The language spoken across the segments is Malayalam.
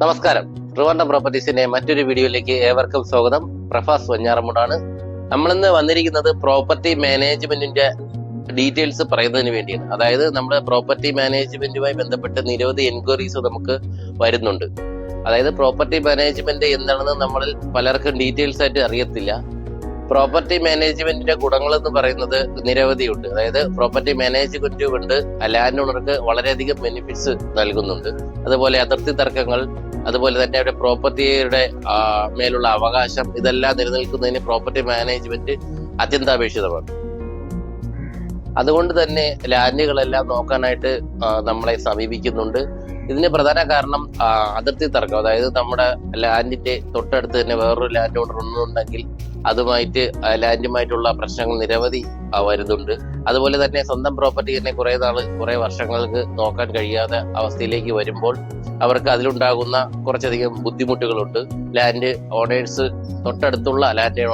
നമസ്കാരം. ട്രിവാൻഡ്രം പ്രോപ്പർട്ടീസിന്റെ മറ്റൊരു വീഡിയോയിലേക്ക് ഏവർക്കും സ്വാഗതം. പ്രഫാസ് വഞ്ഞാറമൂടാണ്. നമ്മളിന്ന് വന്നിരിക്കുന്നത് പ്രോപ്പർട്ടി മാനേജ്മെന്റിന്റെ ഡീറ്റെയിൽസ് പറയുന്നതിന് വേണ്ടിയാണ്. അതായത് നമ്മുടെ പ്രോപ്പർട്ടി മാനേജ്മെന്റുമായി ബന്ധപ്പെട്ട് നിരവധി എൻക്വയറീസ് നമുക്ക് വരുന്നുണ്ട്. അതായത് പ്രോപ്പർട്ടി മാനേജ്മെന്റ് എന്താണെന്ന് നമ്മളിൽ പലർക്കും ഡീറ്റെയിൽസ് ആയിട്ട് അറിയത്തില്ല. പ്രോപ്പർട്ടി മാനേജ്മെന്റിന്റെ ഗുണങ്ങൾ എന്ന് പറയുന്നത് നിരവധിയുണ്ട്. അതായത് പ്രോപ്പർട്ടി മാനേജ്മെന്റ് കൊണ്ട് ലാൻഡ് ഓണർക്ക് വളരെയധികം ബെനിഫിറ്റ്സ് നൽകുന്നുണ്ട്. അതുപോലെ അതിർത്തി തർക്കങ്ങൾ, അതുപോലെ തന്നെ അവരുടെ പ്രോപ്പർട്ടിയുടെ മേലുള്ള അവകാശം, ഇതെല്ലാം നിലനിൽക്കുന്നതിന് പ്രോപ്പർട്ടി മാനേജ്മെന്റ് അത്യന്താപേക്ഷിതമാണ്. അതുകൊണ്ട് തന്നെ ലാൻഡുകളെല്ലാം നോക്കാനായിട്ട് നമ്മളെ സമീപിക്കുന്നുണ്ട്. ഇതിന് പ്രധാന കാരണം അതിർത്തി തർക്കം. അതായത് നമ്മുടെ ലാൻഡിന്റെ തൊട്ടടുത്ത് തന്നെ വേറൊരു ലാൻഡ് ഓണർ ഒന്നുണ്ടെങ്കിൽ അതുമായിട്ട് ലാൻഡുമായിട്ടുള്ള പ്രശ്നങ്ങൾ നിരവധി വരുന്നുണ്ട്. അതുപോലെ തന്നെ സ്വന്തം പ്രോപ്പർട്ടി തന്നെ കുറെ വർഷങ്ങൾക്ക് നോക്കാൻ കഴിയാത്ത അവസ്ഥയിലേക്ക് വരുമ്പോൾ അവർക്ക് അതിലുണ്ടാകുന്ന കുറച്ചധികം ബുദ്ധിമുട്ടുകളുണ്ട്. ലാൻഡ് ഓണേഴ്സ്, തൊട്ടടുത്തുള്ള ലാൻഡ്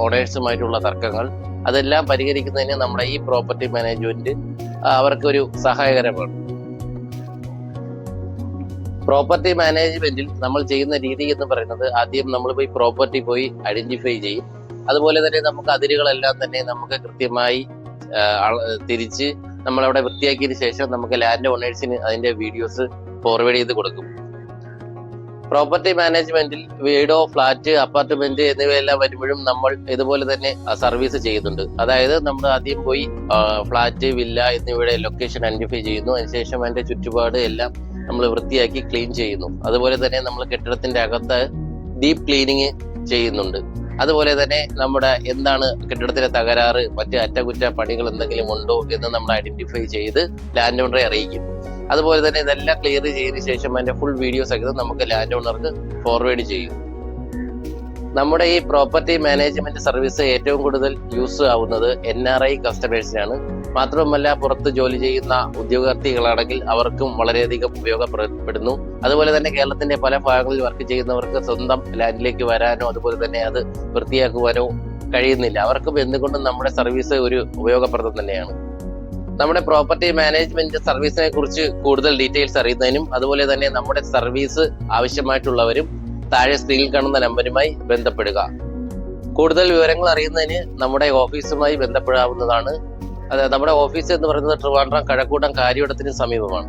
ഓണേഴ്സുമായിട്ടുള്ള തർക്കങ്ങൾ, അതെല്ലാം പരിഹരിക്കുന്നതിന് നമ്മുടെ ഈ പ്രോപ്പർട്ടി മാനേജ്മെന്റ് അവർക്കൊരു സഹായകരമാണ്. പ്രോപ്പർട്ടി മാനേജ്മെന്റിൽ നമ്മൾ ചെയ്യുന്ന രീതി എന്ന് പറയുന്നത്, ആദ്യം നമ്മൾ പ്രോപ്പർട്ടി പോയി ഐഡന്റിഫൈ ചെയ്യും. അതുപോലെ തന്നെ നമുക്ക് അതിരുകളെല്ലാം തന്നെ നമുക്ക് കൃത്യമായി തിരിച്ച് നമ്മളവിടെ വൃത്തിയാക്കിയതിനു ശേഷം നമുക്ക് ലാൻഡ് ഓണേഴ്സിന് അതിന്റെ വീഡിയോസ് ഫോർവേഡ് ചെയ്ത് കൊടുക്കും. പ്രോപ്പർട്ടി മാനേജ്മെന്റിൽ വീടോ, ഫ്ലാറ്റ്, അപ്പാർട്ട്മെന്റ് എന്നിവയെല്ലാം വരുമ്പോഴും നമ്മൾ ഇതുപോലെ തന്നെ സർവീസ് ചെയ്യുന്നുണ്ട്. അതായത് നമ്മൾ ആദ്യം പോയി ഫ്ലാറ്റ്, വില്ല എന്നിവയുടെ ലൊക്കേഷൻ ഐഡന്റിഫൈ ചെയ്യുന്നു. അതിനുശേഷം അതിന്റെ ചുറ്റുപാട് എല്ലാം നമ്മൾ വൃത്തിയാക്കി ക്ലീൻ ചെയ്യുന്നു. അതുപോലെ തന്നെ നമ്മൾ കെട്ടിടത്തിന്റെ അകത്ത് ഡീപ്പ് ക്ലീനിങ് ചെയ്യുന്നുണ്ട്. അതുപോലെ തന്നെ നമ്മുടെ എന്താണ് കെട്ടിടത്തിലെ തകരാറ്, മറ്റ് അറ്റകുറ്റ പണികൾ എന്തെങ്കിലും ഉണ്ടോ എന്ന് നമ്മൾ ഐഡന്റിഫൈ ചെയ്ത് ലാൻഡ് ഓണറെ അറിയിക്കും. അതുപോലെ തന്നെ ഇതെല്ലാം ക്ലിയർ ചെയ്തതിനു ശേഷം അതിന്റെ ഫുൾ വീഡിയോസ് ഒക്കെ നമുക്ക് ലാൻഡ് ഓണർക്ക് ഫോർവേഡ് ചെയ്യും. നമ്മുടെ ഈ പ്രോപ്പർട്ടി മാനേജ്മെന്റ് സർവീസ് ഏറ്റവും കൂടുതൽ യൂസ് ആവുന്നത് NRI കസ്റ്റമേഴ്സിനാണ്. മാത്രമല്ല, പുറത്ത് ജോലി ചെയ്യുന്ന ഉദ്യോഗാർത്ഥികളാണെങ്കിൽ അവർക്കും വളരെയധികം ഉപയോഗപ്പെടുന്നു. അതുപോലെ തന്നെ കേരളത്തിന്റെ പല ഭാഗങ്ങളിൽ വർക്ക് ചെയ്യുന്നവർക്ക് സ്വന്തം ലാൻഡിലേക്ക് വരാനോ അതുപോലെ തന്നെ അത് വൃത്തിയാക്കുവാനോ കഴിയുന്നില്ല. അവർക്കും എന്തുകൊണ്ടും നമ്മുടെ സർവീസ് ഒരു ഉപയോഗപ്രദം തന്നെയാണ്. നമ്മുടെ പ്രോപ്പർട്ടി മാനേജ്മെന്റ് സർവീസിനെ കുറിച്ച് കൂടുതൽ ഡീറ്റെയിൽസ് അറിയുന്നതിനും അതുപോലെ തന്നെ നമ്മുടെ സർവീസ് ആവശ്യമായിട്ടുള്ളവരും താഴെ സ്ക്രീനിൽ കാണുന്ന നമ്പറുമായി ബന്ധപ്പെടുക. കൂടുതൽ വിവരങ്ങൾ അറിയുന്നതിന് നമ്മുടെ ഓഫീസുമായി ബന്ധപ്പെടാവുന്നതാണ്. നമ്മുടെ ഓഫീസ് എന്ന് പറയുന്നത് ട്രിവാൻഡ്രം കഴക്കൂട്ടം കാര്യവട്ടത്തിന് സമീപമാണ്.